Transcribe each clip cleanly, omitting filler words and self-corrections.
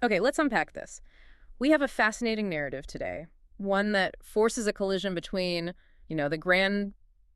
Okay, let's unpack this. We have a fascinating narrative today, one that forces a collision between, the grand,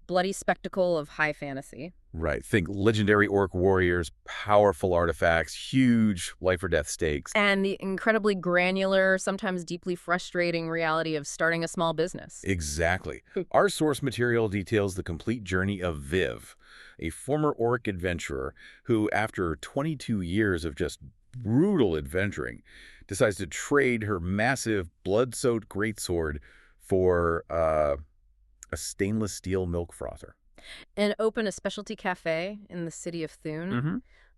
bloody spectacle of high fantasy. Right. Think legendary orc warriors, powerful artifacts, huge life-or-death stakes. And the incredibly granular, sometimes deeply frustrating reality of starting a small business. Exactly. Our source material details the complete journey of Viv, a former orc adventurer who, after 22 years of just brutal adventuring, decides to trade her massive, blood-soaked greatsword for a stainless steel milk frother. And open a specialty cafe in the city of Thune. Mm-hmm.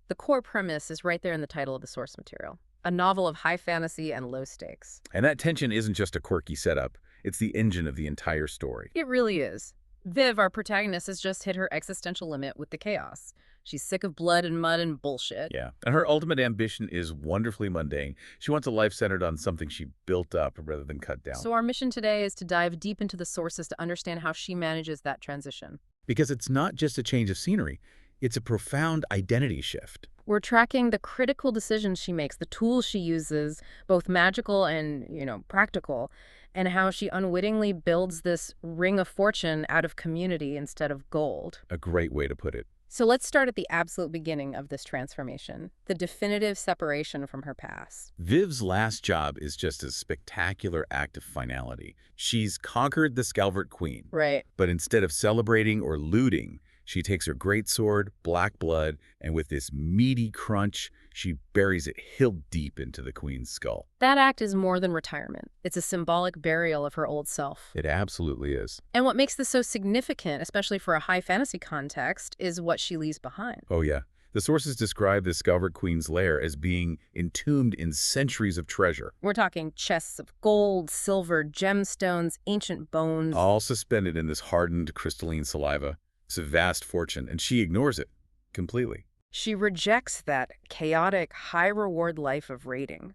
The core premise is right there in the title of the source material. A novel of high fantasy and low stakes. And that tension isn't just a quirky setup. It's the engine of the entire story. It really is. Viv, our protagonist, has just hit her existential limit with the chaos. She's sick of blood and mud and bullshit. Yeah. And her ultimate ambition is wonderfully mundane. She wants a life centered on something she built up rather than cut down. So our mission today is to dive deep into the sources to understand how she manages that transition. Because it's not just a change of scenery. It's a profound identity shift. We're tracking the critical decisions she makes, the tools she uses, both magical and, practical, and how she unwittingly builds this ring of fortune out of community instead of gold. A great way to put it. So let's start at the absolute beginning of this transformation, the definitive separation from her past. Viv's last job is just a spectacular act of finality. She's conquered the Scalvert Queen. Right. But instead of celebrating or looting, she takes her greatsword, black blood, and with this meaty crunch, she buries it hilt deep into the Queen's skull. That act is more than retirement. It's a symbolic burial of her old self. It absolutely is. And what makes this so significant, especially for a high fantasy context, is what she leaves behind. Oh yeah. The sources describe the Scalvert Queen's lair as being entombed in centuries of treasure. We're talking chests of gold, silver, gemstones, ancient bones. All suspended in this hardened crystalline saliva. It's a vast fortune, and she ignores it completely. She rejects that chaotic, high-reward life of raiding.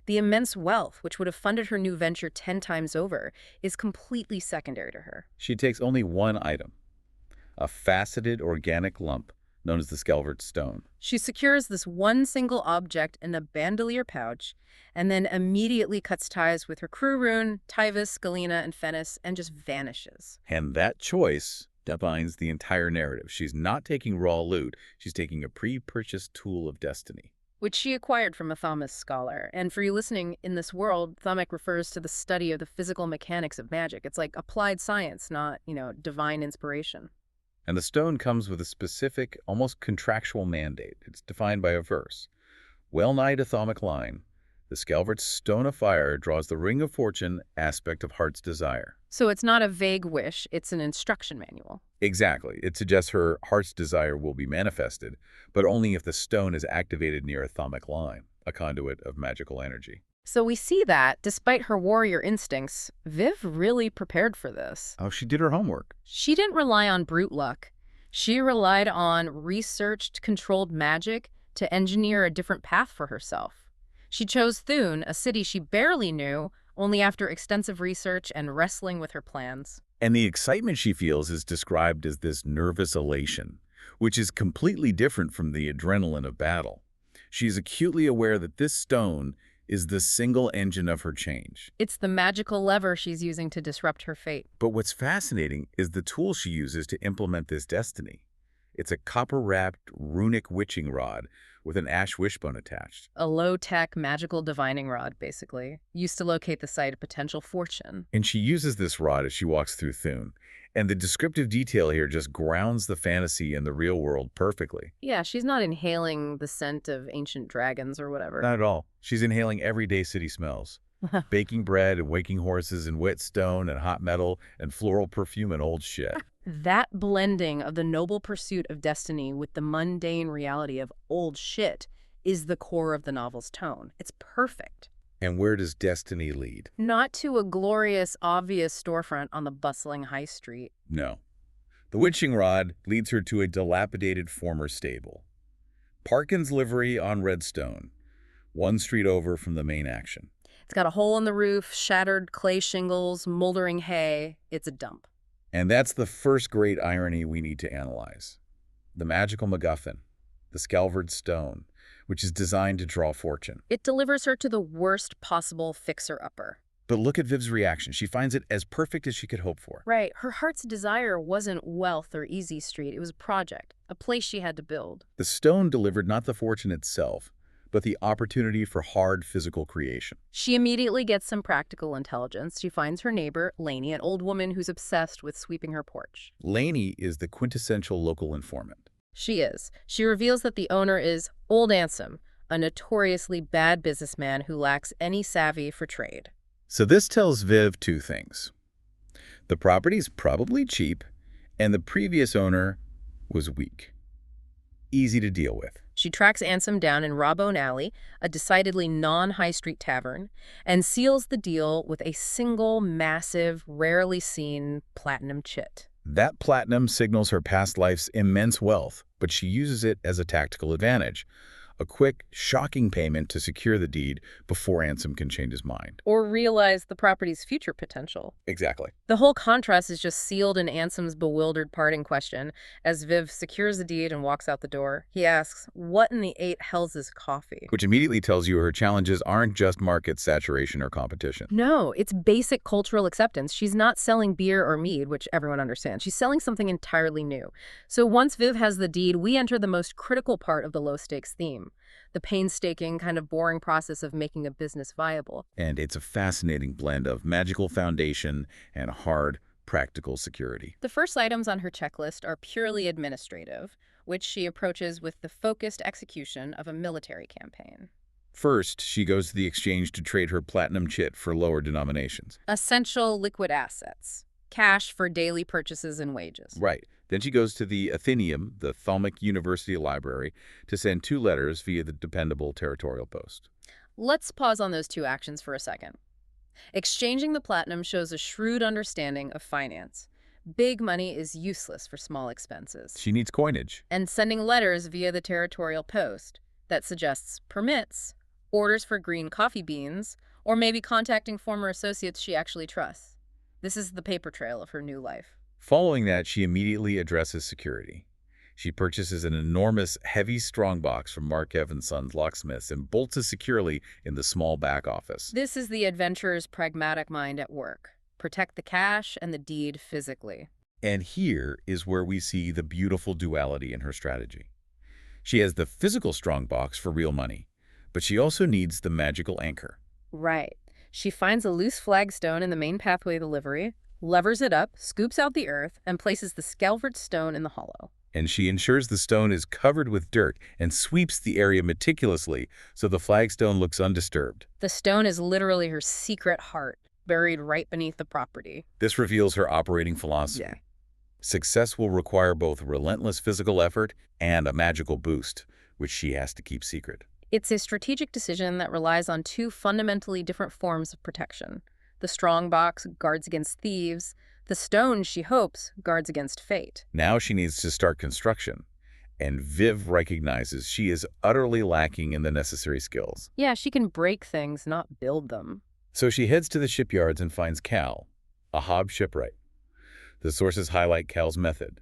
The immense wealth, which would have funded her new venture 10 times over, is completely secondary to her. She takes only one item, a faceted organic lump known as the Scalvert Stone. She secures this one single object in a bandolier pouch and then immediately cuts ties with her crew rune, Tyvis, Galena, and Fennis, and just vanishes. And that choice defines the entire narrative. She's not taking raw loot. She's taking a pre-purchased tool of destiny. Which she acquired from a Thaumas scholar. And for you listening, in this world, Thaumic refers to the study of the physical mechanics of magic. It's like applied science, not, divine inspiration. And the stone comes with a specific, almost contractual mandate. It's defined by a verse. Well nigh to Thaumic line, the Scalvert Stone of Fire draws the Ring of Fortune aspect of heart's desire. So it's not a vague wish, it's an instruction manual. Exactly. It suggests her heart's desire will be manifested, but only if the stone is activated near a Thaumic line, a conduit of magical energy. So we see that, despite her warrior instincts, Viv really prepared for this. Oh, she did her homework. She didn't rely on brute luck. She relied on researched, controlled magic to engineer a different path for herself. She chose Thune, a city she barely knew, only after extensive research and wrestling with her plans. And the excitement she feels is described as this nervous elation, which is completely different from the adrenaline of battle. She is acutely aware that this stone is the single engine of her change. It's the magical lever she's using to disrupt her fate. But what's fascinating is the tool she uses to implement this destiny. It's a copper-wrapped runic witching rod with an ash wishbone attached. A low-tech magical divining rod, basically, used to locate the site of potential fortune. And she uses this rod as she walks through Thune. And the descriptive detail here just grounds the fantasy and the real world perfectly. Yeah, she's not inhaling the scent of ancient dragons or whatever. Not at all. She's inhaling everyday city smells. Baking bread and waking horses and wet stone and hot metal and floral perfume and old shit. That blending of the noble pursuit of destiny with the mundane reality of old shit is the core of the novel's tone. It's perfect. And where does destiny lead? Not to a glorious, obvious storefront on the bustling high street. No. The witching rod leads her to a dilapidated former stable. Parkin's livery on Redstone, one street over from the main action. It's got a hole in the roof, shattered clay shingles, moldering hay. It's a dump. And that's the first great irony we need to analyze. The magical MacGuffin, the Scalvert Stone, which is designed to draw fortune. It delivers her to the worst possible fixer-upper. But look at Viv's reaction. She finds it as perfect as she could hope for. Right. Her heart's desire wasn't wealth or easy street. It was a project, a place she had to build. The stone delivered not the fortune itself, but the opportunity for hard physical creation. She immediately gets some practical intelligence. She finds her neighbor, Lainey, an old woman who's obsessed with sweeping her porch. Lainey is the quintessential local informant. She is. She reveals that the owner is Old Ansem, a notoriously bad businessman who lacks any savvy for trade. So this tells Viv two things. The property's probably cheap, and the previous owner was weak. Easy to deal with. She tracks Ansem down in Rawbone Alley, a decidedly non-high street tavern, and seals the deal with a single, massive, rarely seen platinum chit. That platinum signals her past life's immense wealth, but she uses it as a tactical advantage. A quick, shocking payment to secure the deed before Ansem can change his mind. Or realize the property's future potential. Exactly. The whole contrast is just sealed in Ansem's bewildered parting question. As Viv secures the deed and walks out the door, he asks, "What in the eight hells is coffee?" Which immediately tells you her challenges aren't just market saturation or competition. No, it's basic cultural acceptance. She's not selling beer or mead, which everyone understands. She's selling something entirely new. So once Viv has the deed, we enter the most critical part of the low-stakes theme. The painstaking, kind of boring process of making a business viable. And it's a fascinating blend of magical foundation and hard, practical security. The first items on her checklist are purely administrative, which she approaches with the focused execution of a military campaign. First, she goes to the exchange to trade her platinum chit for lower denominations. Essential liquid assets. Cash for daily purchases and wages. Right. Then she goes to the Athenaeum, the Thalmic University Library, to send 2 letters via the dependable territorial post. Let's pause on those 2 actions for a second. Exchanging the platinum shows a shrewd understanding of finance. Big money is useless for small expenses. She needs coinage. And sending letters via the territorial post that suggests permits, orders for green coffee beans, or maybe contacting former associates she actually trusts. This is the paper trail of her new life. Following that, she immediately addresses security. She purchases an enormous, heavy strongbox from Mark Evans' Sons locksmiths and bolts it securely in the small back office. This is the adventurer's pragmatic mind at work. Protect the cash and the deed physically. And here is where we see the beautiful duality in her strategy. She has the physical strongbox for real money, but she also needs the magical anchor. Right. She finds a loose flagstone in the main pathway delivery, levers it up, scoops out the earth, and places the scalvert stone in the hollow. And she ensures the stone is covered with dirt and sweeps the area meticulously so the flagstone looks undisturbed. The stone is literally her secret heart, buried right beneath the property. This reveals her operating philosophy. Yeah. Success will require both relentless physical effort and a magical boost, which she has to keep secret. It's a strategic decision that relies on 2 fundamentally different forms of protection. The strongbox guards against thieves. The stone, she hopes, guards against fate. Now she needs to start construction, and Viv recognizes she is utterly lacking in the necessary skills. Yeah, she can break things, not build them. So she heads to the shipyards and finds Cal, a Hob shipwright. The sources highlight Cal's method.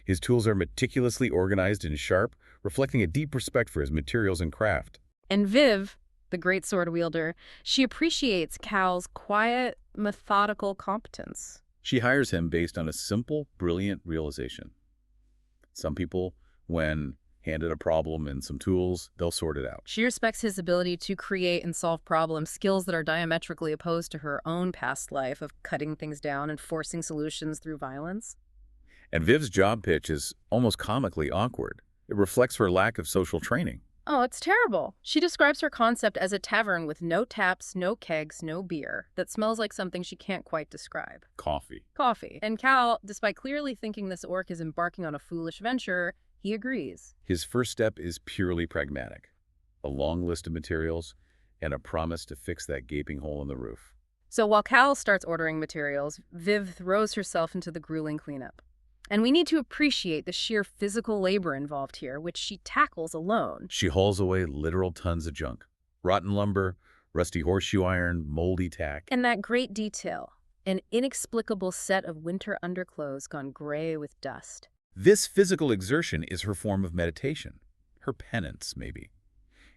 His tools are meticulously organized and sharp, reflecting a deep respect for his materials and craft. And Viv, the great sword wielder, she appreciates Cal's quiet, methodical competence. She hires him based on a simple, brilliant realization. Some people, when handed a problem and some tools, they'll sort it out. She respects his ability to create and solve problems, skills that are diametrically opposed to her own past life of cutting things down and forcing solutions through violence. And Viv's job pitch is almost comically awkward. It reflects her lack of social training. Oh, it's terrible. She describes her concept as a tavern with no taps, no kegs, no beer, that smells like something she can't quite describe. Coffee. Coffee. And Cal, despite clearly thinking this orc is embarking on a foolish venture, he agrees. His first step is purely pragmatic. A long list of materials and a promise to fix that gaping hole in the roof. So while Cal starts ordering materials, Viv throws herself into the grueling cleanup. And we need to appreciate the sheer physical labor involved here, which she tackles alone. She hauls away literal tons of junk. Rotten lumber, rusty horseshoe iron, moldy tack. And that great detail, an inexplicable set of winter underclothes gone gray with dust. This physical exertion is her form of meditation. Her penance, maybe.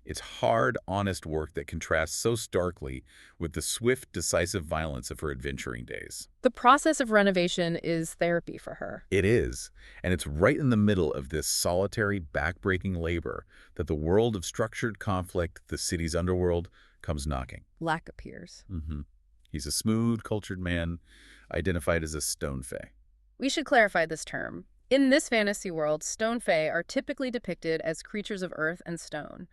It's hard, honest work that contrasts so starkly with the swift, decisive violence of her adventuring days. The process of renovation is therapy for her. It is, and it's right in the middle of this solitary, backbreaking labor that the world of structured conflict, the city's underworld, comes knocking. Lack appears. He's a smooth, cultured man, identified as a stone fae. We should clarify this term. In this fantasy world, stone fae are typically depicted as creatures of earth and stone.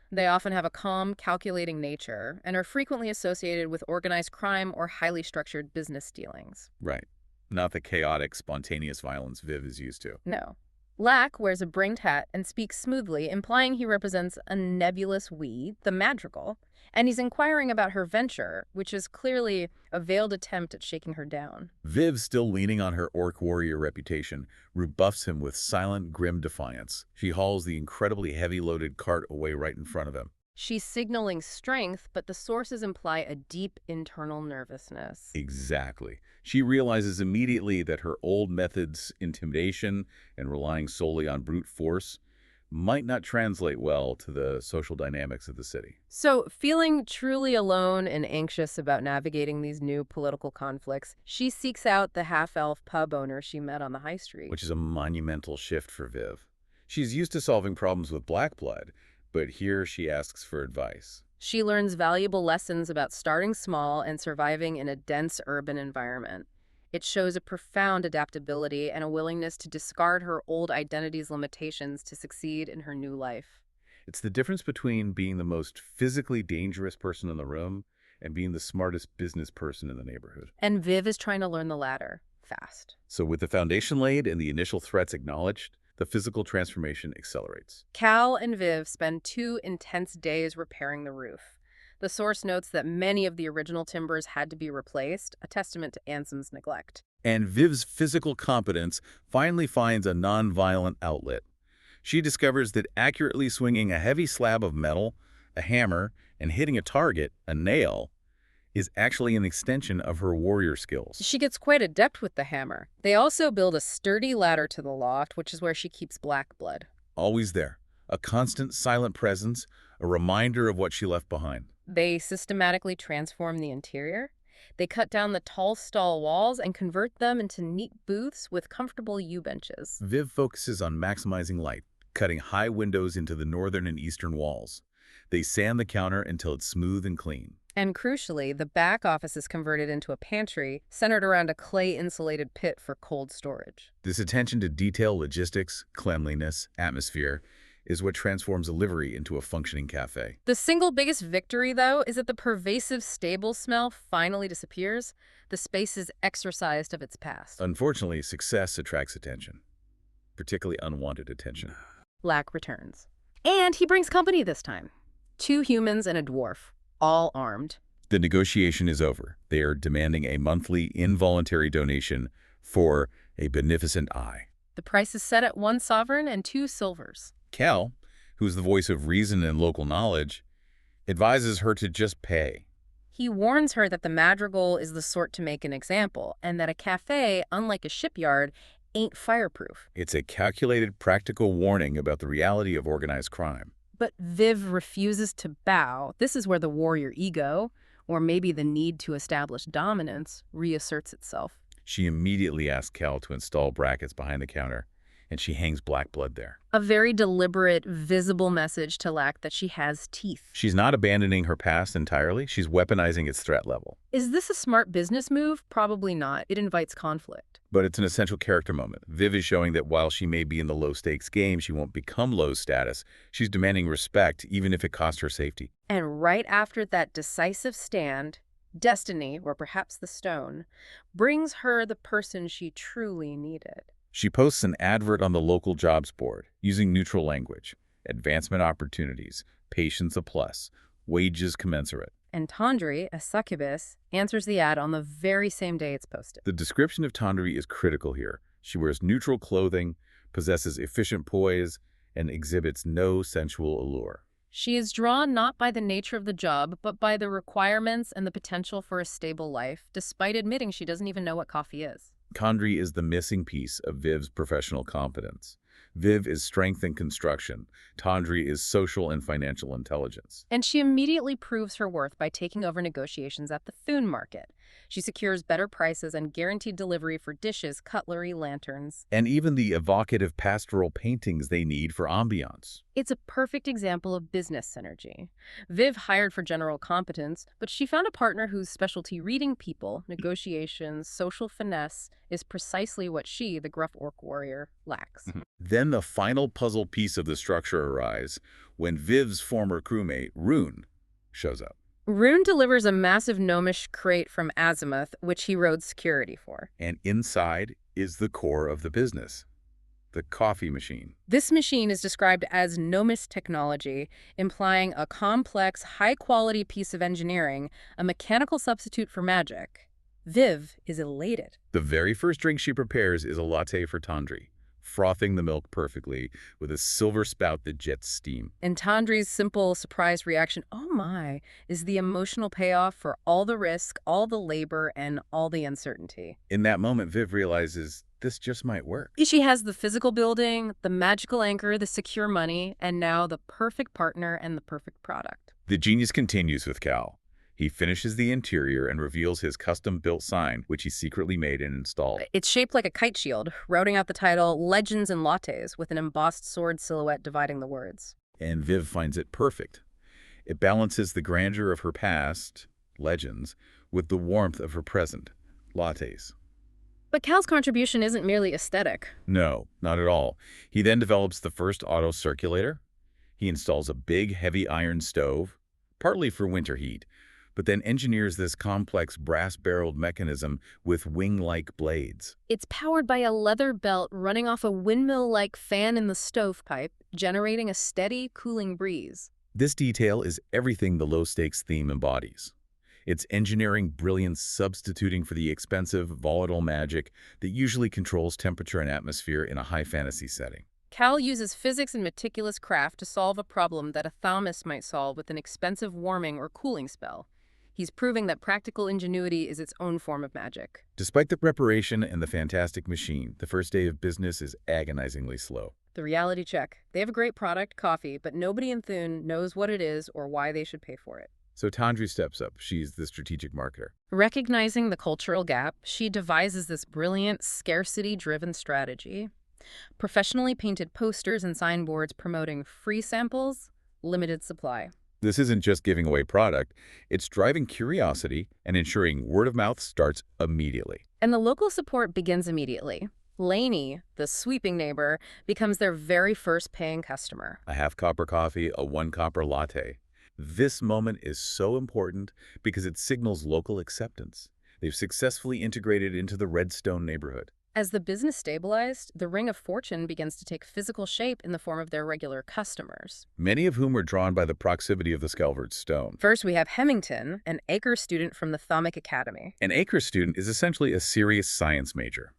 They often have a calm, calculating nature and are frequently associated with organized crime or highly structured business dealings. Right. Not the chaotic, spontaneous violence Viv is used to. No. Lack wears a bringed hat and speaks smoothly, implying he represents a nebulous we, the madrigal, and he's inquiring about her venture, which is clearly a veiled attempt at shaking her down. Viv, still leaning on her orc warrior reputation, rebuffs him with silent, grim defiance. She hauls the incredibly heavy-loaded cart away right in front of him. She's signaling strength, but the sources imply a deep internal nervousness. Exactly. She realizes immediately that her old methods, intimidation, and relying solely on brute force, might not translate well to the social dynamics of the city. So, feeling truly alone and anxious about navigating these new political conflicts, she seeks out the half-elf pub owner she met on the high street. Which is a monumental shift for Viv. She's used to solving problems with black blood, but here she asks for advice. She learns valuable lessons about starting small and surviving in a dense urban environment. It shows a profound adaptability and a willingness to discard her old identity's limitations to succeed in her new life. It's the difference between being the most physically dangerous person in the room and being the smartest business person in the neighborhood. And Viv is trying to learn the latter, fast. So with the foundation laid and the initial threats acknowledged, the physical transformation accelerates. Cal and Viv spend 2 intense days repairing the roof. The source notes that many of the original timbers had to be replaced, a testament to Ansem's neglect. And Viv's physical competence finally finds a non-violent outlet. She discovers that accurately swinging a heavy slab of metal, a hammer, and hitting a target, a nail, is actually an extension of her warrior skills. She gets quite adept with the hammer. They also build a sturdy ladder to the loft, which is where she keeps black blood. Always there, a constant silent presence, a reminder of what she left behind. They systematically transform the interior. They cut down the tall stall walls and convert them into neat booths with comfortable U-benches. Viv focuses on maximizing light, cutting high windows into the northern and eastern walls. They sand the counter until it's smooth and clean. And crucially, the back office is converted into a pantry centered around a clay-insulated pit for cold storage. This attention to detail, logistics, cleanliness, atmosphere, is what transforms a livery into a functioning cafe. The single biggest victory, though, is that the pervasive stable smell finally disappears. The space is exorcised of its past. Unfortunately, success attracts attention, particularly unwanted attention. Lack returns. And he brings company this time. 2 humans and a dwarf, all armed. The negotiation is over. They are demanding a monthly involuntary donation for a beneficent eye. The price is set at 1 sovereign and 2 silvers. Cal, who's the voice of reason and local knowledge, advises her to just pay. He warns her that the madrigal is the sort to make an example, and that a cafe, unlike a shipyard, ain't fireproof. It's a calculated, practical warning about the reality of organized crime. But Viv refuses to bow. This is where the warrior ego, or maybe the need to establish dominance, reasserts itself. She immediately asks Cal to install brackets behind the counter, and she hangs black blood there. A very deliberate, visible message to Lack that she has teeth. She's not abandoning her past entirely. She's weaponizing its threat level. Is this a smart business move? Probably not. It invites conflict. But it's an essential character moment. Viv is showing that while she may be in the low-stakes game, she won't become low status. She's demanding respect, even if it costs her safety. And right after that decisive stand, destiny, or perhaps the stone, brings her the person she truly needed. She posts an advert on the local jobs board, using neutral language. Advancement opportunities, patience a plus, wages commensurate. And Tandri, a succubus, answers the ad on the very same day it's posted. The description of Tandri is critical here. She wears neutral clothing, possesses efficient poise, and exhibits no sensual allure. She is drawn not by the nature of the job, but by the requirements and the potential for a stable life, despite admitting she doesn't even know what coffee is. Tandri is the missing piece of Viv's professional competence. Viv is strength and construction. Tandri is social and financial intelligence. And she immediately proves her worth by taking over negotiations at the Thune market. She secures better prices and guaranteed delivery for dishes, cutlery, lanterns. And even the evocative pastoral paintings they need for ambiance. It's a perfect example of business synergy. Viv hired for general competence, but she found a partner whose specialty reading people, negotiations, social finesse is precisely what she, the gruff orc warrior, lacks. Then the final puzzle piece of the structure arrives when Viv's former crewmate, Rune, shows up. Rune delivers a massive gnomish crate from Azimuth, which he rode security for. And inside is the core of the business, the coffee machine. This machine is described as gnomish technology, implying a complex, high-quality piece of engineering, a mechanical substitute for magic. Viv is elated. The very first drink she prepares is a latte for Tandri, frothing the milk perfectly with a silver spout that jets steam. And Tandri's simple, surprised reaction, oh my, is the emotional payoff for all the risk, all the labor, and all the uncertainty. In that moment, Viv realizes this just might work. She has the physical building, the magical anchor, the secure money, and now the perfect partner and the perfect product. The genius continues with Cal. He finishes the interior and reveals his custom-built sign, which he secretly made and installed. It's shaped like a kite shield, routing out the title Legends and Lattes with an embossed sword silhouette dividing the words. And Viv finds it perfect. It balances the grandeur of her past, Legends, with the warmth of her present, Lattes. But Cal's contribution isn't merely aesthetic. No, not at all. He then develops the first auto circulator. He installs a big, heavy iron stove, partly for winter heat, but then engineers this complex brass-barreled mechanism with wing-like blades. It's powered by a leather belt running off a windmill-like fan in the stovepipe, generating a steady, cooling breeze. This detail is everything the low-stakes theme embodies. It's engineering brilliance substituting for the expensive, volatile magic that usually controls temperature and atmosphere in a high fantasy setting. Cal uses physics and meticulous craft to solve a problem that a thaumas might solve with an expensive warming or cooling spell. He's proving that practical ingenuity is its own form of magic. Despite the preparation and the fantastic machine, the first day of business is agonizingly slow. The reality check. They have a great product, coffee, but nobody in Thune knows what it is or why they should pay for it. So Tandri steps up. She's the strategic marketer. Recognizing the cultural gap, she devises this brilliant, scarcity-driven strategy. Professionally painted posters and signboards promoting free samples, limited supply. This isn't just giving away product, it's driving curiosity and ensuring word of mouth starts immediately. And the local support begins immediately. Lainey, the sweeping neighbor, becomes their very first paying customer. A half-copper coffee, a one-copper latte. This moment is so important because it signals local acceptance. They've successfully integrated into the Redstone neighborhood. As the business stabilized, the Ring of Fortune begins to take physical shape in the form of their regular customers. Many of whom were drawn by the proximity of the Skelvert Stone. First, we have Hemington, an Acre student from the Thaumic Academy. An Acre student is essentially a serious science major.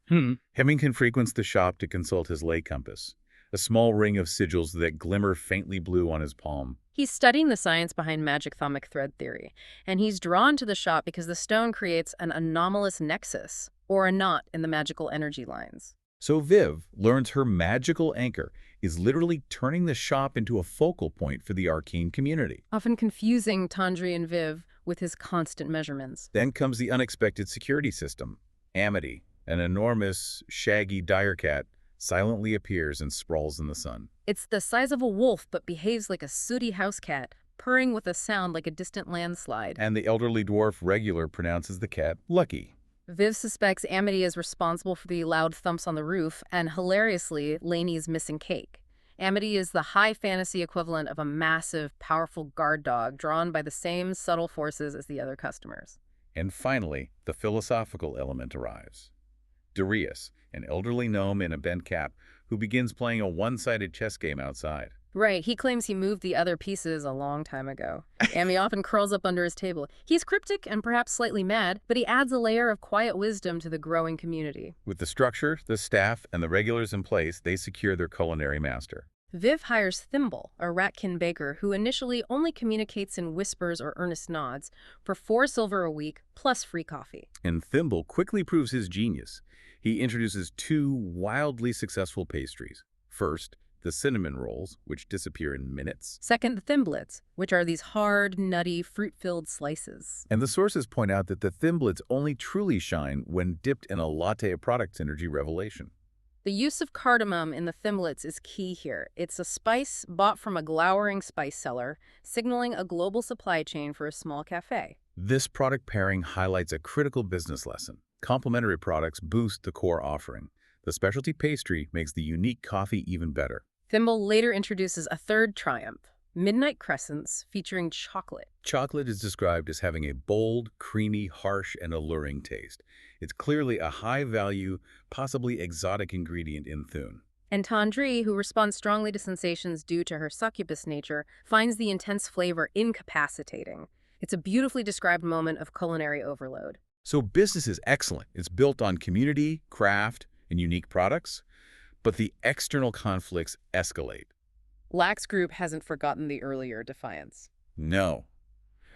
Hemington frequents the shop to consult his ley compass, a small ring of sigils that glimmer faintly blue on his palm. He's studying the science behind magic thaumic thread theory, and he's drawn to the shop because the stone creates an anomalous nexus, or a knot in the magical energy lines. So Viv learns her magical anchor is literally turning the shop into a focal point for the arcane community. Often confusing Tandri and Viv with his constant measurements. Then comes the unexpected security system. Amity, an enormous, shaggy dire cat, silently appears and sprawls in the sun. It's the size of a wolf but behaves like a sooty house cat, purring with a sound like a distant landslide. And the elderly dwarf Regular pronounces the cat Lucky. Viv suspects Amity is responsible for the loud thumps on the roof, and hilariously, Lainey's missing cake. Amity is the high fantasy equivalent of a massive, powerful guard dog drawn by the same subtle forces as the other customers. And finally, the philosophical element arrives. Darius, an elderly gnome in a bent cap, who begins playing a one-sided chess game outside. Right, he claims he moved the other pieces a long time ago. Amy often curls up under his table. He's cryptic and perhaps slightly mad, but he adds a layer of quiet wisdom to the growing community. With the structure, the staff, and the regulars in place, they secure their culinary master. Viv hires Thimble, a ratkin baker who initially only communicates in whispers or earnest nods, for 4 silver a week, plus free coffee. And Thimble quickly proves his genius. He introduces 2 wildly successful pastries, First, the cinnamon rolls, which disappear in minutes. Second, the thimblets, which are these hard, nutty, fruit-filled slices. And the sources point out that the thimblets only truly shine when dipped in a latte product synergy revelation. The use of cardamom in the thimblets is key here. It's a spice bought from a glowering spice seller, signaling a global supply chain for a small café. This product pairing highlights a critical business lesson. Complementary products boost the core offering. The specialty pastry makes the unique coffee even better. Thimble later introduces a third triumph, midnight crescents featuring chocolate. Chocolate is described as having a bold, creamy, harsh, and alluring taste. It's clearly a high-value, possibly exotic ingredient in Thune. And Tandri, who responds strongly to sensations due to her succubus nature, finds the intense flavor incapacitating. It's a beautifully described moment of culinary overload. So business is excellent. It's built on community, craft, and unique products, but the external conflicts escalate. Lack's group hasn't forgotten the earlier defiance. No.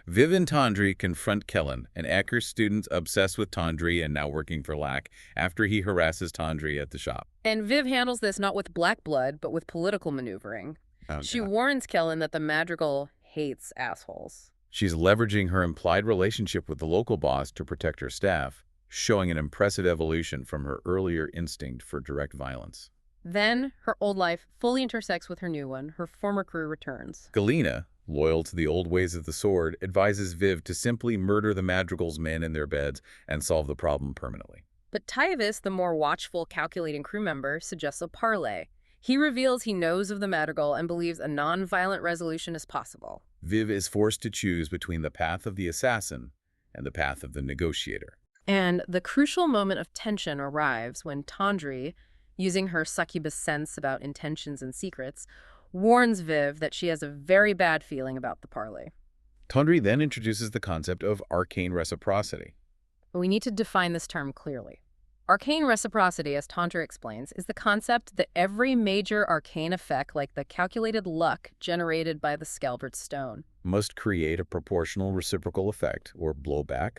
Viv and Tandri confront Kellen, an Eckers student obsessed with Tandri and now working for Lack, after he harasses Tandri at the shop. And Viv handles this not with black blood, but with political maneuvering. Oh, She God. warns Kellen that the madrigal hates assholes. She's leveraging her implied relationship with the local boss to protect her staff, showing an impressive evolution from her earlier instinct for direct violence. Then, her old life fully intersects with her new one. Her former crew returns. Galena, loyal to the old ways of the sword, advises Viv to simply murder the madrigal's men in their beds and solve the problem permanently. But Tyvis, the more watchful, calculating crew member, suggests a parley. He reveals he knows of the madrigal and believes a non-violent resolution is possible. Viv is forced to choose between the path of the assassin and the path of the negotiator. And the crucial moment of tension arrives when Tandri, using her succubus sense about intentions and secrets, warns Viv that she has a very bad feeling about the parley. Tandri then introduces the concept of arcane reciprocity. But we need to define this term clearly. Arcane reciprocity, as Tandri explains, is the concept that every major arcane effect, like the calculated luck generated by the Scalvert stone, Must create a proportional reciprocal effect, or blowback,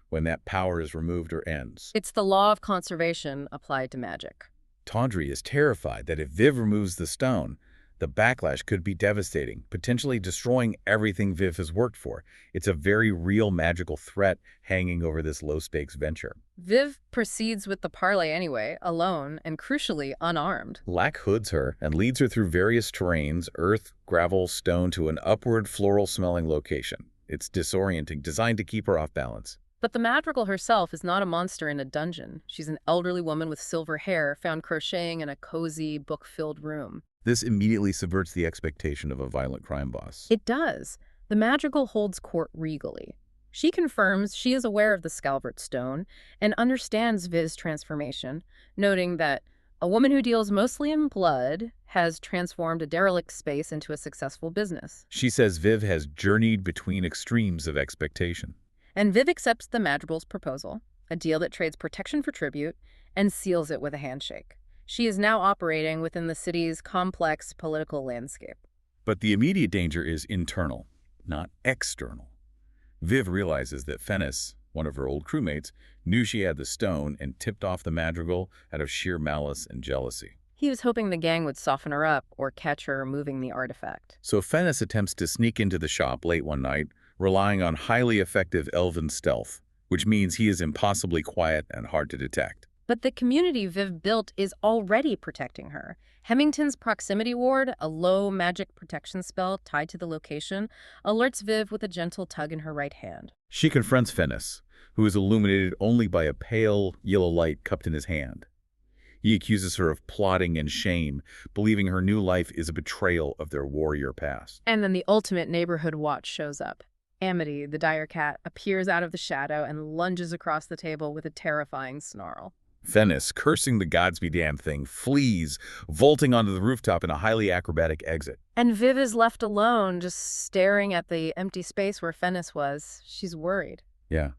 when that power is removed or ends. it's the law of conservation applied to magic. Tandri is terrified that if Viv removes the stone, the backlash could be devastating, potentially destroying everything Viv has worked for. It's a very real magical threat hanging over this low-stakes venture. Viv proceeds with the parley anyway, alone and crucially unarmed. Lack hoods her and leads her through various terrains, earth, gravel, stone, to an upward floral-smelling location. It's disorienting, designed to keep her off balance. But the madrigal herself is not a monster in a dungeon. She's an elderly woman with silver hair found crocheting in a cozy, book-filled room. This immediately subverts the expectation of a violent crime boss. It does. The madrigal holds court regally. She confirms she is aware of the Scalvert stone and understands Viv's transformation, noting that a woman who deals mostly in blood has transformed a derelict space into a successful business. She says Viv has journeyed between extremes of expectation. And Viv accepts the madrigal's proposal, a deal that trades protection for tribute, and seals it with a handshake. She is now operating within the city's complex political landscape. But the immediate danger is internal, not external. Viv realizes that Fennis, one of her old crewmates, knew she had the stone and tipped off the madrigal out of sheer malice and jealousy. He was hoping the gang would soften her up or catch her moving the artifact. So Fennis attempts to sneak into the shop late one night, relying on highly effective elven stealth, which means he is impossibly quiet and hard to detect. But the community Viv built is already protecting her. Hemmington's proximity ward, a low magic protection spell tied to the location, alerts Viv with a gentle tug in her right hand. She confronts Fennis, who is illuminated only by a pale yellow light cupped in his hand. He accuses her of plotting and shame, believing her new life is a betrayal of their warrior past. And then the ultimate neighborhood watch shows up. Amity, the dire cat, appears out of the shadow and lunges across the table with a terrifying snarl. Fennis, cursing the gods be damned thing, flees, vaulting onto the rooftop in a highly acrobatic exit. And Viv is left alone, just staring at the empty space where Fennis was. She's worried. Yeah.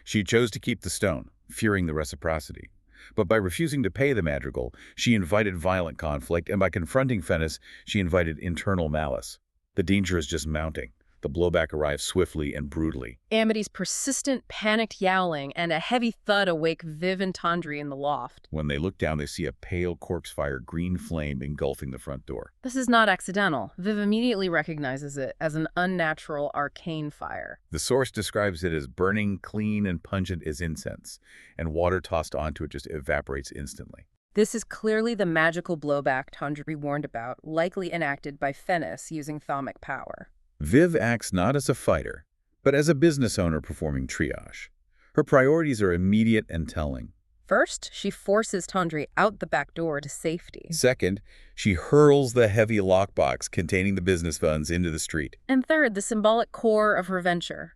She chose to keep the stone, fearing the reciprocity. But by refusing to pay the madrigal, she invited violent conflict, and by confronting Fennis, she invited internal malice. The danger is just mounting. The blowback arrives swiftly and brutally. Amity's persistent, panicked yowling and a heavy thud awake Viv and Tandri in the loft. When they look down, they see a pale corpse-fire green flame engulfing the front door. This is not accidental. Viv immediately recognizes it as an unnatural, arcane fire. The source describes it as burning, clean, and pungent as incense, and water tossed onto it just evaporates instantly. This is clearly the magical blowback Tandri warned about, likely enacted by Fennis using thaumic power. Viv acts not as a fighter, but as a business owner performing triage. Her priorities are immediate and telling. First, she forces Tandri out the back door to safety. Second, she hurls the heavy lockbox containing the business funds into the street. And third, the symbolic core of her venture.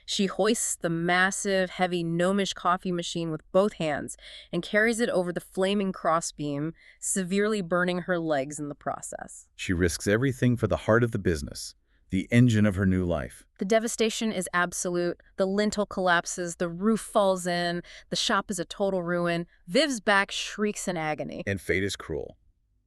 She hoists the massive, heavy, gnomish coffee machine with both hands and carries it over the flaming crossbeam, severely burning her legs in the process. She risks everything for the heart of the business, the engine of her new life. The devastation is absolute. The lintel collapses, the roof falls in, the shop is a total ruin. Viv's back shrieks in agony. And fate is cruel.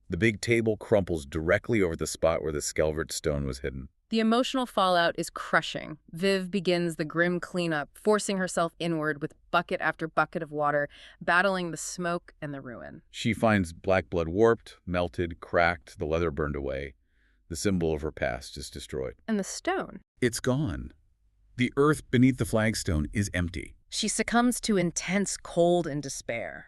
The big table crumples directly over the spot where the Skelvert stone was hidden. The emotional fallout is crushing. Viv begins the grim cleanup, forcing herself inward with bucket after bucket of water, battling the smoke and the ruin. She finds black blood warped, melted, cracked, the leather burned away. The symbol of her past is destroyed. And the stone? It's gone. The earth beneath the flagstone is empty. She succumbs to intense cold and despair.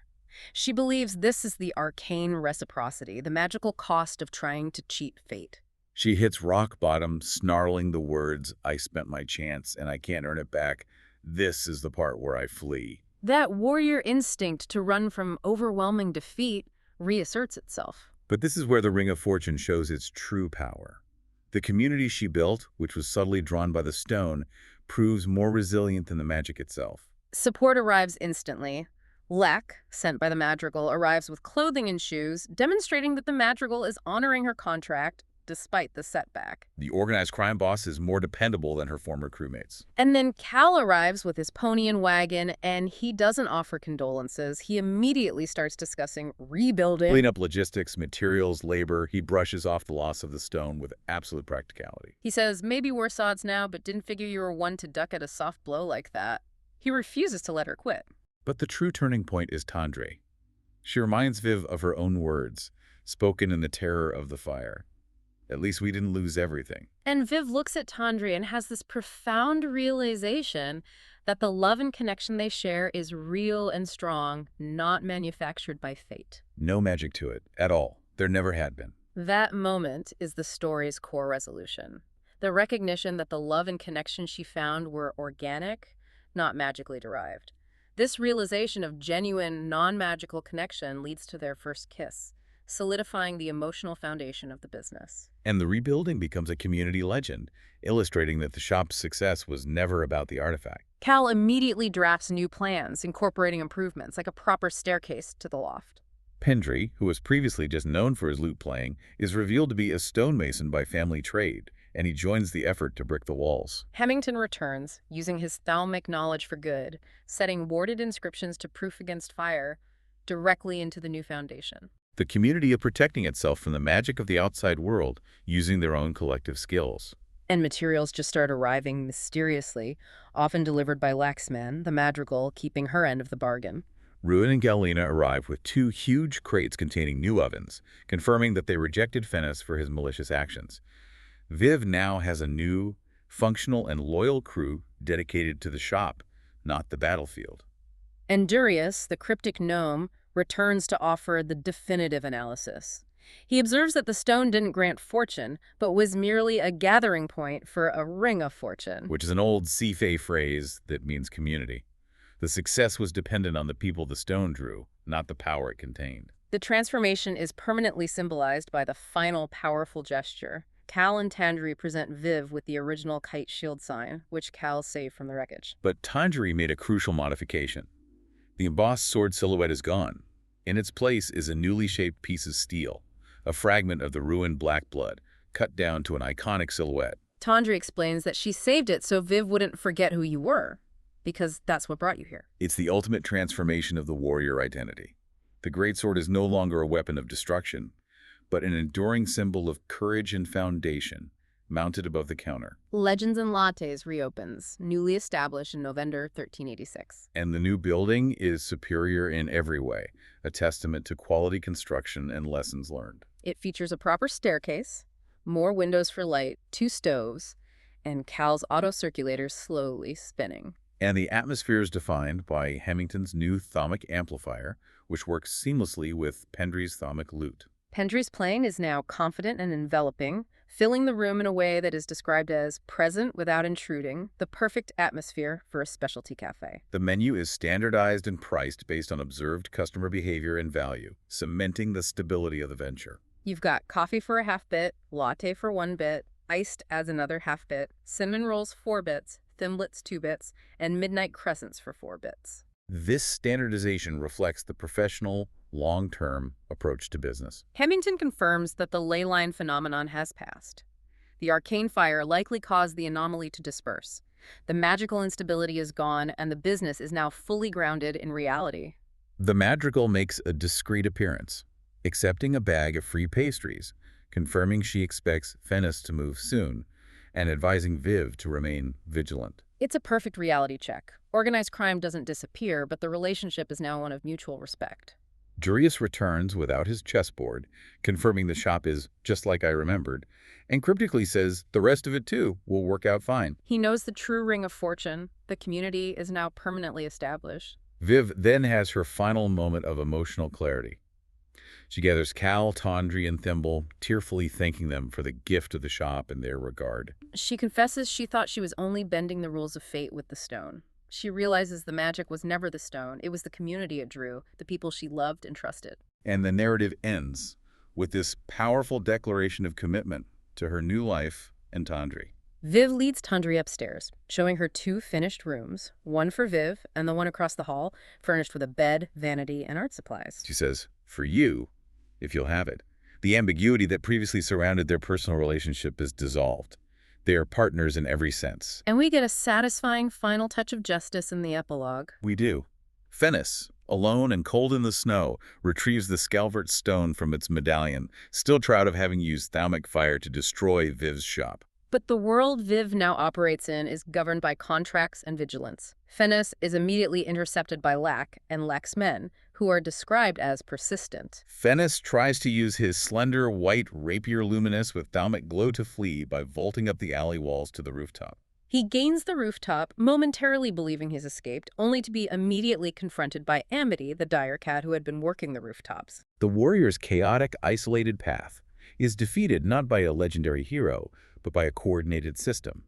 She believes this is the arcane reciprocity, the magical cost of trying to cheat fate. She hits rock bottom, snarling the words, "I spent my chance and I can't earn it back. This is the part where I flee." That warrior instinct to run from overwhelming defeat reasserts itself. But this is where the Ring of Fortune shows its true power. The community she built, which was subtly drawn by the stone, proves more resilient than the magic itself. Support arrives instantly. Lek, sent by the Madrigal, arrives with clothing and shoes, demonstrating that the Madrigal is honoring her contract despite the setback. The organized crime boss is more dependable than her former crewmates. And then Cal arrives with his pony and wagon, and he doesn't offer condolences. He immediately starts discussing rebuilding. Clean up logistics, materials, labor. He brushes off the loss of the stone with absolute practicality. He says, maybe worse odds now, but didn't figure you were one to duck at a soft blow like that. He refuses to let her quit. But the true turning point is Tandre. She reminds Viv of her own words, spoken in the terror of the fire. At least we didn't lose everything. And Viv looks at Tandre and has this profound realization that the love and connection they share is real and strong, not manufactured by fate. No magic to it, at all. There never had been. That moment is the story's core resolution. The recognition that the love and connection she found were organic, not magically derived. This realization of genuine, non-magical connection leads to their first kiss, solidifying the emotional foundation of the business. And the rebuilding becomes a community legend, illustrating that the shop's success was never about the artifact. Cal immediately drafts new plans, incorporating improvements, like a proper staircase to the loft. Pendry, who was previously just known for his lute playing, is revealed to be a stonemason by family trade, and he joins the effort to brick the walls. Hemington returns, using his thalmic knowledge for good, setting warded inscriptions to proof against fire directly into the new foundation. The community is protecting itself from the magic of the outside world, using their own collective skills. And materials just start arriving mysteriously, often delivered by Laxman, the Madrigal keeping her end of the bargain. Ruin and Galena arrive with 2 huge crates containing new ovens, confirming that they rejected Fennis for his malicious actions. Viv now has a new, functional, and loyal crew dedicated to the shop, not the battlefield. And Durius, the cryptic gnome, returns to offer the definitive analysis. He observes that the stone didn't grant fortune, but was merely a gathering point for a ring of fortune. Which is an old Seafey phrase that means community. The success was dependent on the people the stone drew, not the power it contained. The transformation is permanently symbolized by the final powerful gesture. Cal and Tandri present Viv with the original kite shield sign, which Cal saved from the wreckage. But Tandri made a crucial modification. The embossed sword silhouette is gone. In its place is a newly shaped piece of steel, a fragment of the ruined black blood, cut down to an iconic silhouette. Tandri explains that she saved it so Viv wouldn't forget who you were, because that's what brought you here. It's the ultimate transformation of the warrior identity. The greatsword is no longer a weapon of destruction, but an enduring symbol of courage and foundation, mounted above the counter. Legends and Lattes reopens, newly established in November 1386. And the new building is superior in every way, a testament to quality construction and lessons learned. It features a proper staircase, more windows for light, 2 stoves, and Cal's auto circulators slowly spinning. And the atmosphere is defined by Hemington's new thalamic amplifier, which works seamlessly with Pendry's thalamic lute. Pendry's playing is now confident and enveloping, filling the room in a way that is described as present without intruding, the perfect atmosphere for a specialty cafe. The menu is standardized and priced based on observed customer behavior and value, cementing the stability of the venture. You've got coffee for a half bit, latte for 1 bit, iced adds another half bit, cinnamon rolls 4 bits, thimblets 2 bits, and midnight crescents for 4 bits. This standardization reflects the professional, long-term approach to business. Hemington confirms that the ley line phenomenon has passed. The arcane fire likely caused the anomaly to disperse. The magical instability is gone, and the business is now fully grounded in reality. The madrigal makes a discreet appearance, accepting a bag of free pastries, confirming she expects Fennis to move soon, and advising Viv to remain vigilant. It's a perfect reality check. Organized crime doesn't disappear, but the relationship is now one of mutual respect. Jurius returns without his chessboard, confirming the shop is just like I remembered, and cryptically says the rest of it too will work out fine. He knows the true ring of fortune. The community is now permanently established. Viv then has her final moment of emotional clarity. She gathers Cal, Tawdry, and Thimble, tearfully thanking them for the gift of the shop and their regard. She confesses she thought she was only bending the rules of fate with the stone. She realizes the magic was never the stone. It was the community it drew, the people she loved and trusted. And the narrative ends with this powerful declaration of commitment to her new life and Tawdry. Viv leads Tawdry upstairs, showing her 2 finished rooms, one for Viv and the one across the hall, furnished with a bed, vanity, and art supplies. She says, for you, if you'll have it. The ambiguity that previously surrounded their personal relationship is dissolved. They are partners in every sense. And we get a satisfying final touch of justice in the epilogue. We do. Fennis, alone and cold in the snow, retrieves the Scalvert stone from its medallion, still proud of having used thalamic fire to destroy Viv's shop. But the world Viv now operates in is governed by contracts and vigilance. Fennis is immediately intercepted by Lack and Lack's men, who are described as persistent. Fennis tries to use his slender white rapier luminous with thalamic glow to flee by vaulting up the alley walls to the rooftop. He gains the rooftop, momentarily believing he's escaped, only to be immediately confronted by Amity, the dire cat who had been working the rooftops. The warrior's chaotic, isolated path is defeated not by a legendary hero, but by a coordinated system.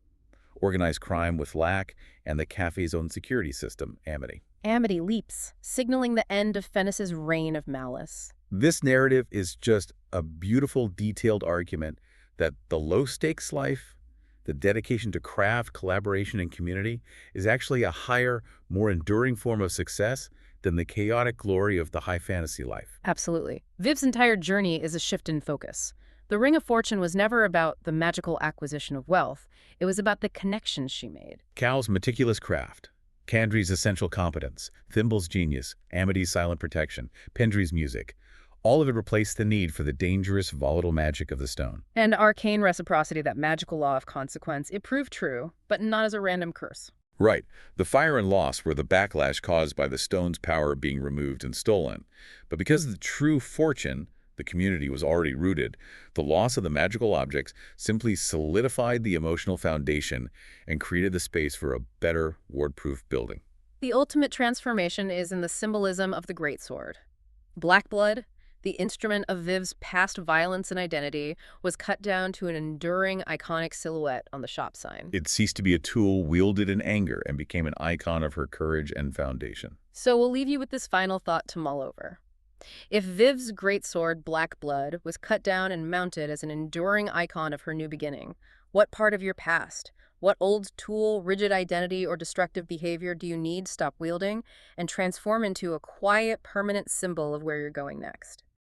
Organized crime with Lack and the cafe's own security system, Amity. Amity leaps, signaling the end of Fennis's reign of malice. This narrative is just a beautiful, detailed argument that the low-stakes life, the dedication to craft, collaboration, and community is actually a higher, more enduring form of success than the chaotic glory of the high fantasy life. Absolutely. Viv's entire journey is a shift in focus. The Ring of Fortune was never about the magical acquisition of wealth. It was about the connections she made. Cal's meticulous craft, Candry's essential competence, Thimble's genius, Amity's silent protection, Pendry's music. All of it replaced the need for the dangerous, volatile magic of the stone. And arcane reciprocity, that magical law of consequence, it proved true, but not as a random curse. Right. The fire and loss were the backlash caused by the stone's power being removed and stolen. But because of the true fortune, the community was already rooted, the loss of the magical objects simply solidified the emotional foundation and created the space for a better, ward-proof building. The ultimate transformation is in the symbolism of the greatsword. Black blood, the instrument of Viv's past violence and identity, was cut down to an enduring, iconic silhouette on the shop sign. It ceased to be a tool wielded in anger and became an icon of her courage and foundation. So we'll leave you with this final thought to mull over. If Viv's greatsword, Black Blood, was cut down and mounted as an enduring icon of her new beginning, what part of your past, what old tool, rigid identity, or destructive behavior do you need to stop wielding and transform into a quiet, permanent symbol of where you're going next?